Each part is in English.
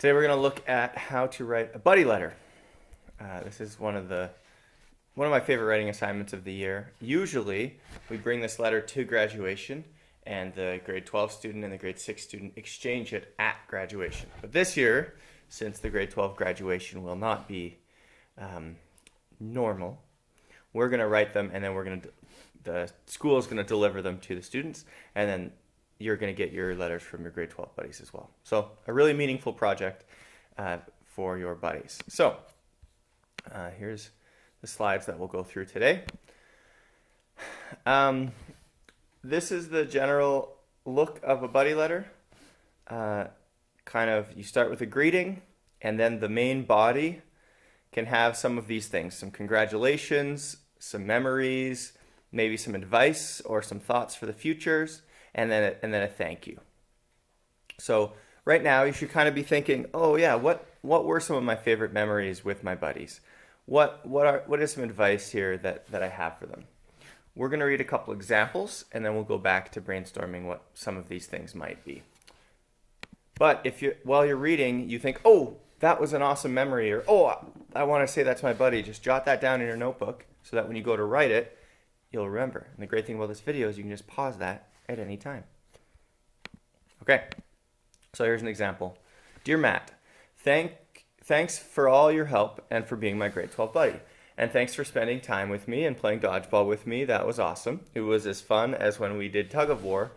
Today we're going to look at how to write a buddy letter. This is one of my favorite writing assignments of the year. Usually we bring this letter to graduation and the grade 12 student and the grade 6 student exchange it at graduation. But this year, since the grade 12 graduation will not be normal, we're going to write them and then the school is going to deliver them to the students, and then you're going to get your letters from your grade 12 buddies as well. So a really meaningful project for your buddies. So here's the slides that we'll go through today. This is the general look of a buddy letter. You start with a greeting, and then the main body can have some of these things: some congratulations, some memories, maybe some advice or some thoughts for the futures, and then a thank you. So right now you should kind of be thinking, oh yeah, what were some of my favorite memories with my buddies? What is some advice here that I have for them? We're going to read a couple examples, and then we'll go back to brainstorming what some of these things might be. But while you're reading, you think, oh, that was an awesome memory, or oh, I want to say that to my buddy, just jot that down in your notebook so that when you go to write it, you'll remember. And the great thing about this video is you can just pause that at any time. Okay, so here's an example. Dear Matt, thanks for all your help and for being my grade 12 buddy. And thanks for spending time with me and playing dodgeball with me. That was awesome. It was as fun as when we did tug of war.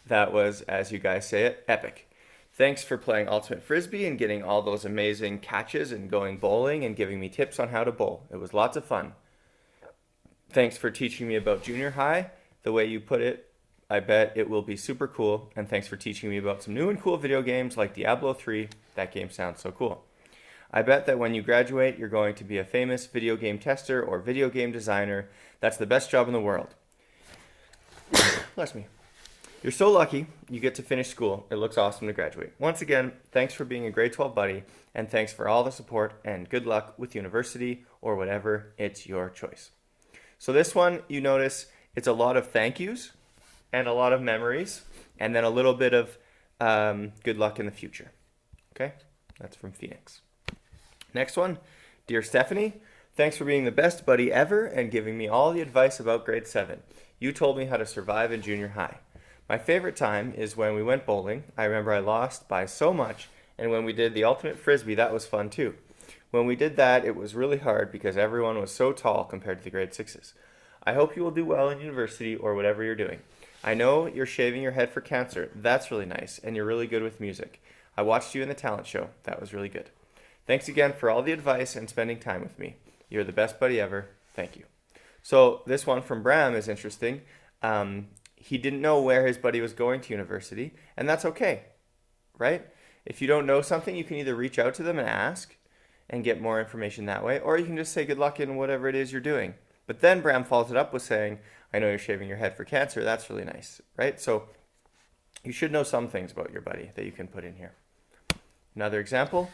That was, as you guys say it, epic. Thanks for playing ultimate frisbee and getting all those amazing catches and going bowling and giving me tips on how to bowl. It was lots of fun. Thanks for teaching me about junior high. The way you put it, I bet it will be super cool. And thanks for teaching me about some new and cool video games like Diablo 3. That game sounds so cool. I bet that when you graduate, you're going to be a famous video game tester or video game designer. That's the best job in the world. Bless me. You're so lucky you get to finish school. It looks awesome to graduate. Once again, thanks for being a grade 12 buddy, and thanks for all the support, and good luck with university or whatever. It's your choice. So this one, you notice it's a lot of thank yous and a lot of memories, and then a little bit of good luck in the future. Okay, that's from Phoenix. Next one, dear Stephanie, thanks for being the best buddy ever and giving me all the advice about grade 7. You told me how to survive in junior high. My favorite time is when we went bowling. I remember I lost by so much, and when we did the ultimate frisbee, that was fun too. When we did that, it was really hard because everyone was so tall compared to the grade 6s. I hope you will do well in university or whatever you're doing. I know you're shaving your head for cancer. That's really nice, and you're really good with music. I watched you in the talent show. That was really good. Thanks again for all the advice and spending time with me. You're the best buddy ever. Thank you. So this one from Bram is interesting. He didn't know where his buddy was going to university, and that's okay, right? If you don't know something, you can either reach out to them and ask and get more information that way, or you can just say good luck in whatever it is you're doing. But then Bram follows it up with saying, I know you're shaving your head for cancer. That's really nice, right? So you should know some things about your buddy that you can put in here. Another example,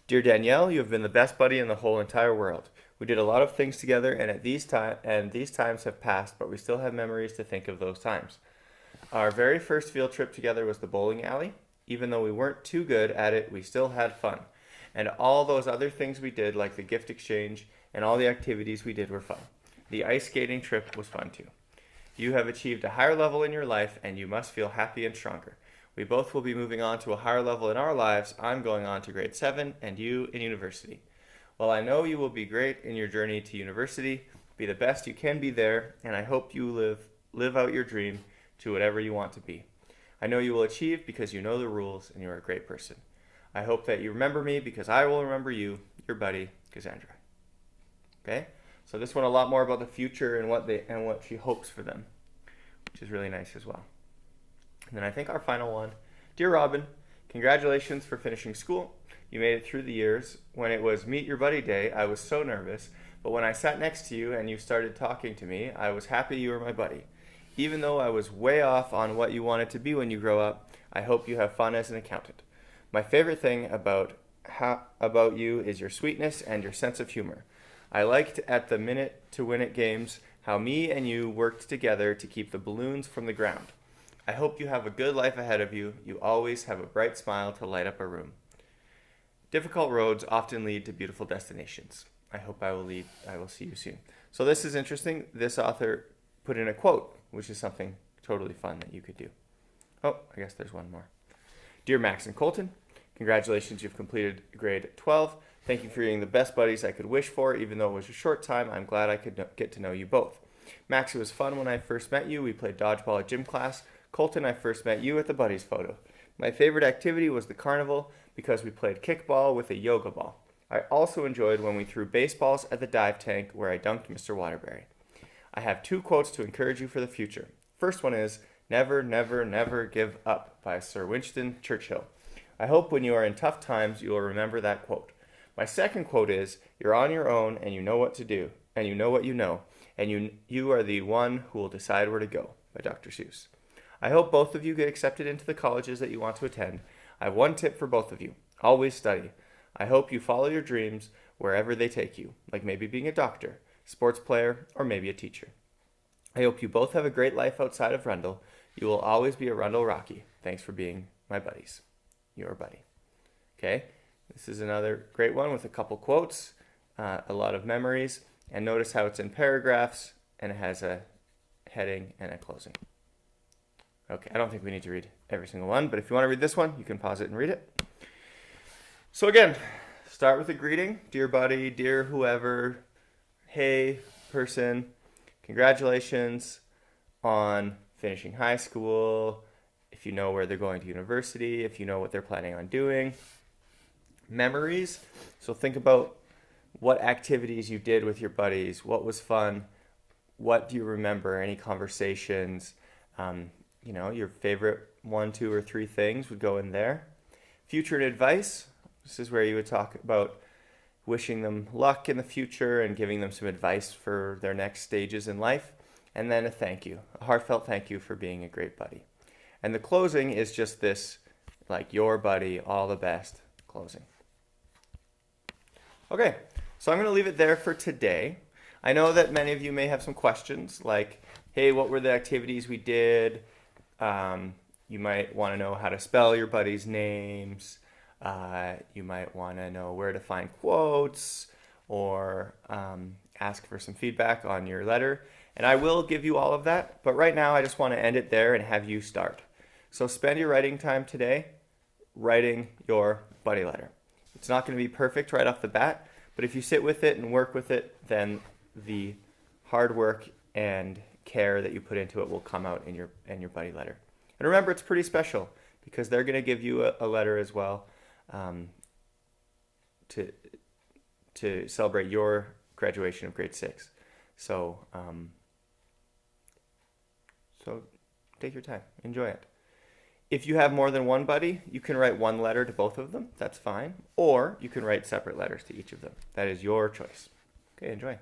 dear Danielle, you have been the best buddy in the whole entire world. We did a lot of things together, and these times have passed, but we still have memories to think of those times. Our very first field trip together was the bowling alley. Even though we weren't too good at it, we still had fun. And all those other things we did, like the gift exchange and all the activities we did, were fun. The ice skating trip was fun too. You have achieved a higher level in your life, and you must feel happy and stronger. We both will be moving on to a higher level in our lives. I'm going on to grade 7, and you in university. Well, I know you will be great in your journey to university. Be the best you can be there, and I hope you live out your dream to whatever you want to be. I know you will achieve because you know the rules, and you're a great person. I hope that you remember me because I will remember you, your buddy, Cassandra. Okay? So this one a lot more about the future and what she hopes for them, which is really nice as well. And then I think our final one, dear Robin, congratulations for finishing school. You made it through the years. When it was Meet Your Buddy Day, I was so nervous, but when I sat next to you and you started talking to me, I was happy you were my buddy. Even though I was way off on what you wanted to be when you grow up, I hope you have fun as an accountant. My favorite thing about you is your sweetness and your sense of humor. I liked at the Minute to Win It games how me and you worked together to keep the balloons from the ground. I hope you have a good life ahead of you. You always have a bright smile to light up a room. Difficult roads often lead to beautiful destinations. I hope I will see you soon. So this is interesting. This author put in a quote, which is something totally fun that you could do. Oh, I guess there's one more. Dear Max and Colton, congratulations, you've completed grade 12. Thank you for being the best buddies I could wish for. Even though it was a short time, I'm glad I could get to know you both. Max, it was fun when I first met you. We played dodgeball at gym class. Colton, I first met you at the buddies photo. My favorite activity was the carnival because we played kickball with a yoga ball. I also enjoyed when we threw baseballs at the dive tank where I dunked Mr. Waterbury. I have 2 quotes to encourage you for the future. First one is, "Never, never, never give up" by Sir Winston Churchill. I hope when you are in tough times, you will remember that quote. My second quote is, "You're on your own and you know what to do, and you know what you know, and you are the one who will decide where to go" by Dr. Seuss. I hope both of you get accepted into the colleges that you want to attend. I have one tip for both of you. Always study. I hope you follow your dreams wherever they take you, like maybe being a doctor, sports player, or maybe a teacher. I hope you both have a great life outside of Rundle. You will always be a Rundle Rocky. Thanks for being my buddies. Your buddy. Okay, this is another great one with a couple quotes, a lot of memories, and notice how it's in paragraphs and it has a heading and a closing. Okay, I don't think we need to read every single one, but if you want to read this one, you can pause it and read it. So again, start with a greeting. Dear buddy, dear whoever, hey person, congratulations on finishing high school. If you know where they're going to university, if you know what they're planning on doing. Memories. So think about what activities you did with your buddies. What was fun? What do you remember? Any conversations? Your favorite 1, 2, or 3 things would go in there. Future and advice. This is where you would talk about wishing them luck in the future and giving them some advice for their next stages in life. And then a thank you, a heartfelt thank you for being a great buddy. And the closing is just this, like, your buddy, all the best closing. Okay, so I'm going to leave it there for today. I know that many of you may have some questions like, hey, what were the activities we did? You might want to know how to spell your buddies' names. You might want to know where to find quotes or ask for some feedback on your letter. And I will give you all of that. But right now, I just want to end it there and have you start. So spend your writing time today writing your buddy letter. It's not going to be perfect right off the bat, but if you sit with it and work with it, then the hard work and care that you put into it will come out in your buddy letter. And remember, it's pretty special because they're going to give you a letter as well to celebrate your graduation of grade 6. So take your time, enjoy it. If you have more than one buddy, you can write one letter to both of them. That's fine. Or you can write separate letters to each of them. That is your choice. Okay, enjoy.